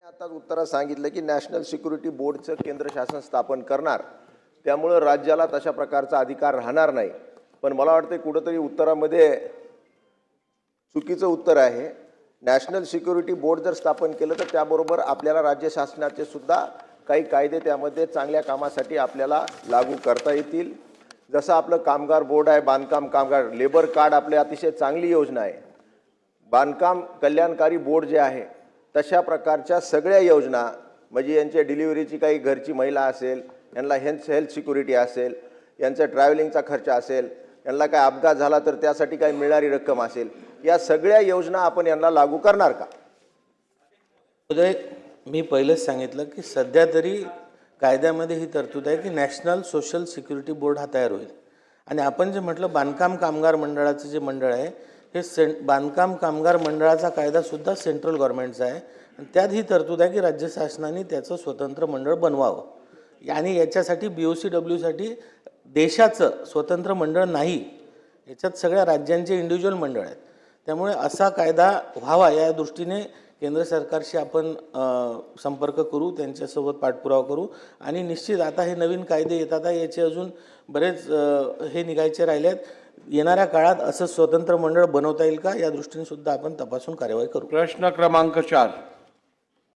आताच उत्तरात सांगितलं की नॅशनल सिक्युरिटी बोर्डचं केंद्र शासन स्थापन करणार, त्यामुळं राज्याला तशा प्रकारचा अधिकार राहणार नाही. पण मला वाटतं कुठंतरी उत्तरामध्ये चुकीचं उत्तर आहे. नॅशनल सिक्युरिटी बोर्ड जर स्थापन केलं तर त्याबरोबर आपल्याला राज्य शासनाचे सुद्धा काही कायदे त्यामध्ये चांगल्या कामासाठी आपल्याला लागू करता येतील. जसं आपलं कामगार बोर्ड आहे, बांधकाम कामगार लेबर कार्ड आपले अतिशय चांगली योजना आहे. बांधकाम कल्याणकारी बोर्ड जे आहे तशा प्रकारच्या सगळ्या योजना, म्हणजे यांच्या डिलिव्हरीची काही घरची महिला असेल, यांना हेल्थ सिक्युरिटी असेल, यांचा ट्रॅव्हलिंगचा खर्च असेल, यांना काय अपघात झाला तर त्यासाठी काही मिळणारी रक्कम असेल, या सगळ्या योजना आपण यांना लागू करणार का? उदय, मी पहिलेच सांगितलं की सध्या तरी कायद्यामध्ये ही तरतूद आहे की नॅशनल सोशल सिक्युरिटी बोर्ड हा तयार होईल. आणि आपण जे म्हटलं बांधकाम कामगार मंडळाचं जे मंडळ आहे हे बांधकाम कामगार मंडळाचा कायदासुद्धा सेंट्रल गव्हर्नमेंटचा आहे. आणि त्यात ही तरतूद आहे की राज्य शासनाने त्याचं स्वतंत्र मंडळ बनवावं. आणि याच्यासाठी BOCWसाठी देशाचं स्वतंत्र मंडळ नाही, याच्यात सगळ्या राज्यांचे इंडिव्हिज्युअल मंडळ आहेत. त्यामुळे असा कायदा व्हावा या दृष्टीने केंद्र सरकारशी आपण संपर्क करू, त्यांच्यासोबत पाठपुरावा करू. आणि निश्चित आता हे नवीन कायदे येतात आहे, याचे अजून बरेच हे निघायचे राहिले आहेत. येणाऱ्या काळात असं स्वतंत्र मंडळ बनवता येईल का या दृष्टीने सुद्धा आपण तपासून कार्यवाही करू. प्रश्न क्रमांक 4.